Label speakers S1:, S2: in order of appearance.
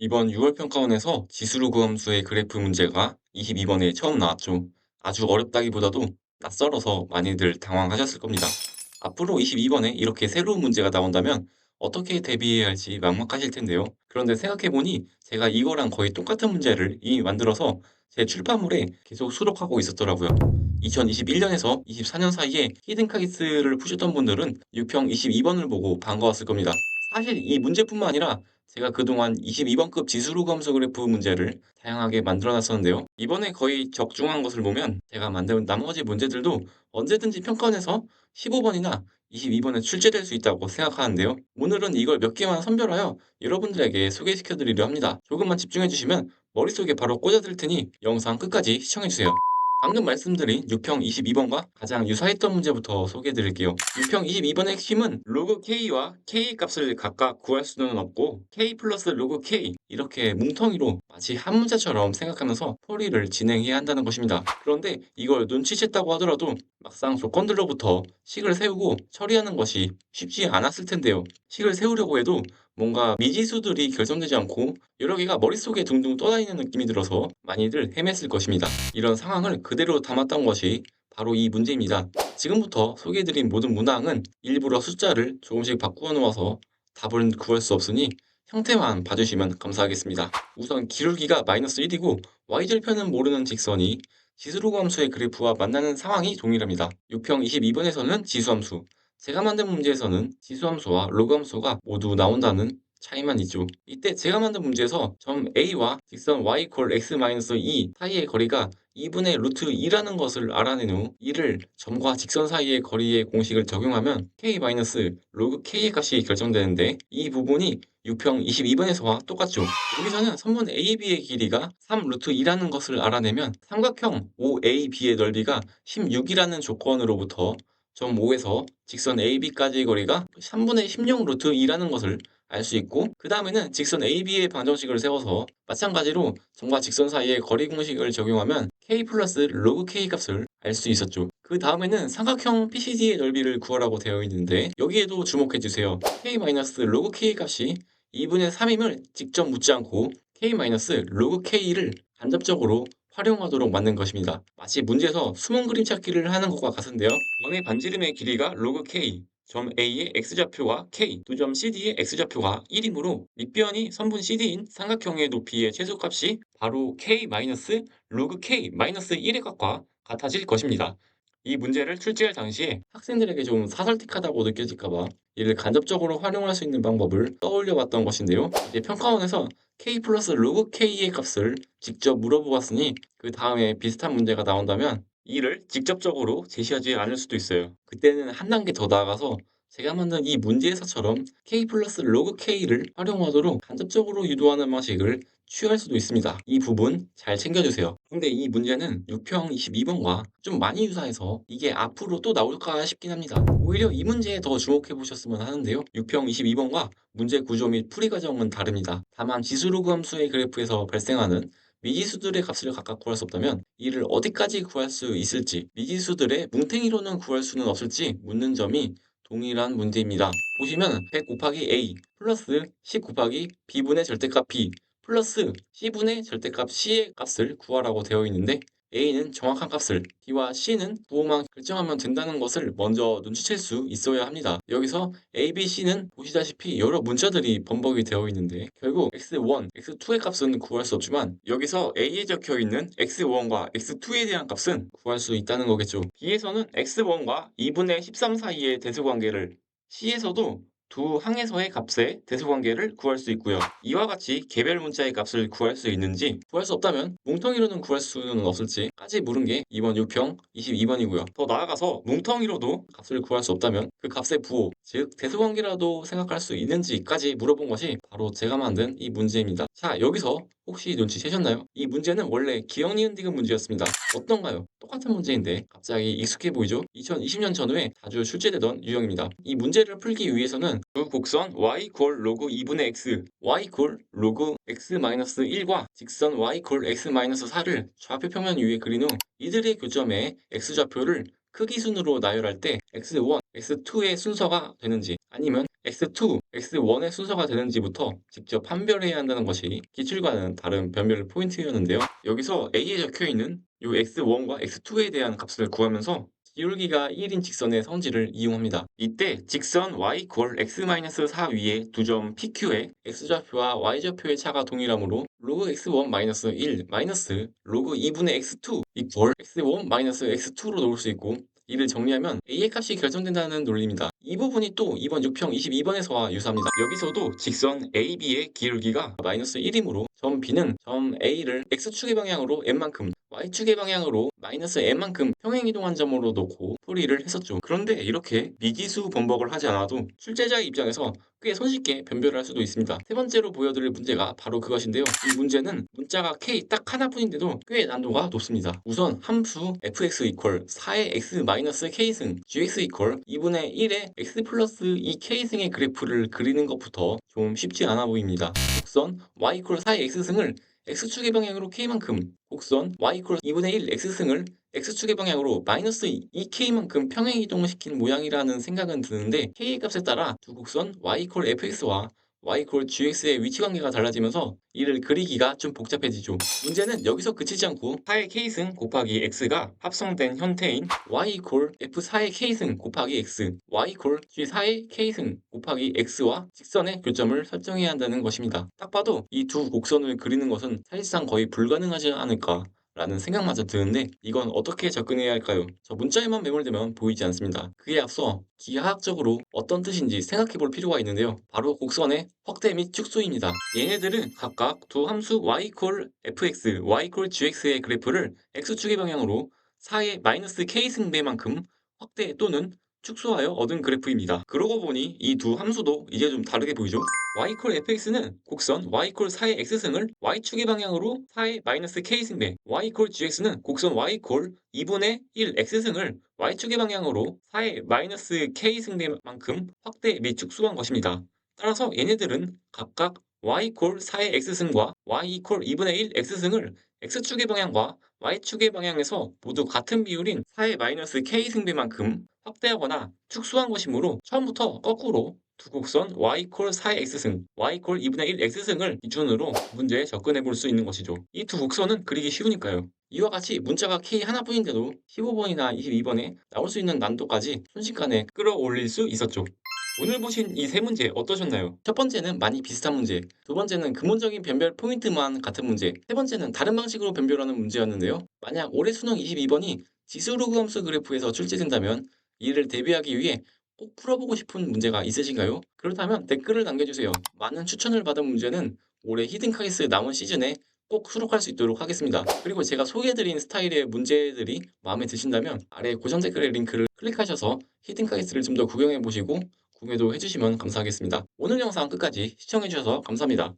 S1: 이번 6월 평가원에서 지수로그함수의 그래프 문제가 22번에 처음 나왔죠. 아주 어렵다기보다도 낯설어서 많이들 당황하셨을 겁니다. 앞으로 22번에 이렇게 새로운 문제가 나온다면 어떻게 대비해야 할지 막막하실 텐데요. 그런데 생각해보니 제가 이거랑 거의 똑같은 문제를 이미 만들어서 제 출판물에 계속 수록하고 있었더라고요. 2021년에서 24년 사이에 히든카기스를 푸셨던 분들은 유평 22번을 보고 반가웠을 겁니다. 사실 이 문제뿐만 아니라 제가 그동안 22번급 지수로 감소 그래프 문제를 다양하게 만들어 놨었는데요. 이번에 거의 적중한 것을 보면 제가 만든 나머지 문제들도 언제든지 평가원에서 15번이나 22번에 출제될 수 있다고 생각하는데요. 오늘은 이걸 몇 개만 선별하여 여러분들에게 소개시켜 드리려 합니다. 조금만 집중해 주시면 머릿속에 바로 꽂아들 테니 영상 끝까지 시청해 주세요. 방금 말씀드린 유평 22번과 가장 유사했던 문제부터 소개해 드릴게요. 유평 22번의 핵심은 로그 K와 K 값을 각각 구할 수는 없고 K 플러스 로그 K 이렇게 뭉텅이로 마치 한 문제처럼 생각하면서 풀이를 진행해야 한다는 것입니다. 그런데 이걸 눈치챘다고 하더라도 막상 조건들로부터 식을 세우고 처리하는 것이 쉽지 않았을 텐데요. 식을 세우려고 해도 뭔가 미지수들이 결정되지 않고 여러 개가 머릿속에 둥둥 떠다니는 느낌이 들어서 많이들 헤맸을 것입니다. 이런 상황을 그대로 담았던 것이 바로 이 문제입니다. 지금부터 소개해드린 모든 문항은 일부러 숫자를 조금씩 바꾸어 놓아서 답은 구할 수 없으니 형태만 봐주시면 감사하겠습니다. 우선 기울기가 마이너스 1이고 y절편은 모르는 직선이 지수로그함수의 그래프와 만나는 상황이 동일합니다. 유평 22번에서는 지수함수, 제가 만든 문제에서는 지수함수와 로그함수가 모두 나온다는 차이만 있죠. 이때 제가 만든 문제에서 점 A와 직선 y 콜 x-2 사이의 거리가 2분의 루트 2라는 것을 알아낸 후 이를 점과 직선 사이의 거리의 공식을 적용하면 k 로그 k의 값이 결정되는데 이 부분이 유평 22번에서와 똑같죠. 여기서는 선분 AB의 길이가 3 루트 2라는 것을 알아내면 삼각형 OAB의 넓이가 16이라는 조건으로부터 점 O에서 직선 AB까지의 거리가 3분의 16 루트 2라는 것을 알 수 있고 그 다음에는 직선 AB의 방정식을 세워서 마찬가지로 점과 직선 사이의 거리 공식을 적용하면 K 플러스 로그 K 값을 알 수 있었죠. 그 다음에는 삼각형 PCD의 넓이를 구하라고 되어 있는데 여기에도 주목해 주세요. K 마이너스 로그 K 값이 2분의 3임을 직접 묻지 않고 K 마이너스 로그 K를 간접적으로 활용하도록 만든 것입니다. 마치 문제에서 숨은 그림 찾기를 하는 것과 같은데요. 원의 반지름의 길이가 로그 K, 점 A의 X좌표와 K, 두 점 CD의 X좌표가 1이므로 밑변이 선분 CD인 삼각형의 높이의 최소값이 바로 K 마이너스 로그 K 마이너스 1의 값과 같아질 것입니다. 이 문제를 출제할 당시에 학생들에게 좀 사설틱하다고 느껴질까 봐 이를 간접적으로 활용할 수 있는 방법을 떠올려 봤던 것인데요. 이제 평가원에서 K 플러스 로그 K의 값을 직접 물어보았으니 그 다음에 비슷한 문제가 나온다면 이를 직접적으로 제시하지 않을 수도 있어요. 그때는 한 단계 더 나아가서 제가 만든 이 문제에서처럼 K 플러스 로그 K를 활용하도록 간접적으로 유도하는 방식을 취할 수도 있습니다. 이 부분 잘 챙겨주세요. 근데 이 문제는 6평 22번과 좀 많이 유사해서 이게 앞으로 또 나올까 싶긴 합니다. 오히려 이 문제에 더 주목해 보셨으면 하는데요. 6평 22번과 문제 구조 및 풀이 과정은 다릅니다. 다만 지수로그 함수의 그래프에서 발생하는 미지수들의 값을 각각 구할 수 없다면 이를 어디까지 구할 수 있을지 미지수들의 뭉탱이로는 구할 수는 없을지 묻는 점이 동일한 문제입니다. 보시면 100 곱하기 A 플러스 10 곱하기 B분의 절대값 B 플러스 C분의 절대값 C의 값을 구하라고 되어 있는데 A는 정확한 값을, B와 C는 부호만 결정하면 된다는 것을 먼저 눈치챌 수 있어야 합니다. 여기서 A, B, C는 보시다시피 여러 문자들이 번복이 되어 있는데 결국 X1, X2의 값은 구할 수 없지만 여기서 A에 적혀 있는 X1과 X2에 대한 값은 구할 수 있다는 거겠죠. B에서는 X1과 2분의 13 사이의 대수관계를 C에서도 두 항에서의 값의 대소관계를 구할 수 있고요. 이와 같이 개별 문자의 값을 구할 수 있는지 구할 수 없다면 뭉텅이로는 구할 수는 없을지까지 물은 게 이번 6평 22번이고요. 더 나아가서 뭉텅이로도 값을 구할 수 없다면 그 값의 부호, 즉 대소관계라도 생각할 수 있는지까지 물어본 것이 바로 제가 만든 이 문제입니다. 자, 여기서 혹시 눈치채셨나요? 이 문제는 원래 기억 니은 디귿 문제였습니다. 어떤가요? 똑같은 문제인데 갑자기 익숙해 보이죠? 2020년 전후에 자주 출제되던 유형입니다. 이 문제를 풀기 위해서는 두 곡선 y 콜 로그 2분의 x, y 콜 로그 x 마이너스 1과 직선 y 콜 x 마이너스 4를 좌표 평면 위에 그린 후 이들의 교점에 x좌표를 크기 순으로 나열할 때 X1, X2의 순서가 되는지 아니면 X2, X1의 순서가 되는지부터 직접 판별해야 한다는 것이 기출과는 다른 변별 포인트였는데요. 여기서 A에 적혀있는 이 X1과 X2에 대한 값을 구하면서 기울기가 1인 직선의 성질을 이용합니다. 이때 직선 y = x-4 위에 두 점 PQ에 x좌표와 y좌표의 차가 동일하므로 로그 x1-1 마이너스 로그 2분의 x2 이퀄 x1-x2로 놓을 수 있고, 이를 정리하면 a의 값이 결정된다는 논리입니다. 이 부분이 또 이번 6평 22번에서와 유사합니다. 여기서도 직선 AB의 기울기가 마이너스 1이므로 점 B는 점 A를 x축의 방향으로 n만큼, y축의 방향으로 마이너스 n만큼 평행이동한 점으로 놓고 풀이를 했었죠. 그런데 이렇게 미지수 번복을 하지 않아도 출제자의 입장에서 꽤 손쉽게 변별할 수도 있습니다. 세 번째로 보여드릴 문제가 바로 그것인데요. 이 문제는 문자가 K 딱 하나뿐인데도 꽤 난도가 높습니다. 우선 함수 fx = 4의 x-k승, gx = 2분의 1의 x 플러스 2k승의 그래프를 그리는 것부터 좀 쉽지 않아 보입니다. 곡선 y = 4의 x승을 x축의 방향으로 k만큼, 곡선 y = 2분의 1 x승을 x축의 방향으로 마이너스 2k만큼 평행이동시킨 모양이라는 생각은 드는데, k의 값에 따라 두 곡선 y = fx와 y = gx의 위치관계가 달라지면서 이를 그리기가 좀 복잡해지죠. 문제는 여기서 그치지 않고 4의 k승 곱하기 x가 합성된 형태인 y = f4의 k승 곱하기 x, y = g4의 k승 곱하기 x와 직선의 교점을 설정해야 한다는 것입니다. 딱 봐도 이 두 곡선을 그리는 것은 사실상 거의 불가능하지 않을까 라는 생각마저 드는데, 이건 어떻게 접근해야 할까요? 저 문자에만 매몰되면 보이지 않습니다. 그에 앞서 기하학적으로 어떤 뜻인지 생각해 볼 필요가 있는데요. 바로 곡선의 확대 및 축소입니다. 얘네들은 각각 두 함수 y = fx, y = gx의 그래프를 x축의 방향으로 4의 마이너스 k승배만큼 확대 또는 축소하여 얻은 그래프입니다. 그러고 보니 이 두 함수도 이제 좀 다르게 보이죠? y = fx는 곡선 y = 4의 x승을 y축의 방향으로 4의 마이너스 k승배, y = gx는 곡선 y = 2분의 1 x승을 y축의 방향으로 4의 마이너스 k승배만큼 확대 및 축소한 것입니다. 따라서 얘네들은 각각 y = 4의 x승과 y = 2분의 1 x승을 x축의 방향과 y축의 방향에서 모두 같은 비율인 4의 마이너스 k승배만큼 확대하거나 축소한 것이므로 처음부터 거꾸로 두 곡선 y = 4의 x승, y = 2분의 1 x승을 기준으로 문제에 접근해 볼 수 있는 것이죠. 이 두 곡선은 그리기 쉬우니까요. 이와 같이 문자가 K 하나뿐인데도 15번이나 22번에 나올 수 있는 난도까지 순식간에 끌어올릴 수 있었죠. 오늘 보신 이 세 문제 어떠셨나요? 첫 번째는 많이 비슷한 문제, 두 번째는 근본적인 변별 포인트만 같은 문제, 세 번째는 다른 방식으로 변별하는 문제였는데요. 만약 올해 수능 22번이 지수로그 함수 그래프에서 출제된다면 이를 대비하기 위해 꼭 풀어보고 싶은 문제가 있으신가요? 그렇다면 댓글을 남겨주세요. 많은 추천을 받은 문제는 올해 히든카이스 남은 시즌에 꼭 수록할 수 있도록 하겠습니다. 그리고 제가 소개해드린 스타일의 문제들이 마음에 드신다면 아래 고정 댓글의 링크를 클릭하셔서 히든카이스를 좀 더 구경해보시고 구매도 해주시면 감사하겠습니다. 오늘 영상 끝까지 시청해주셔서 감사합니다.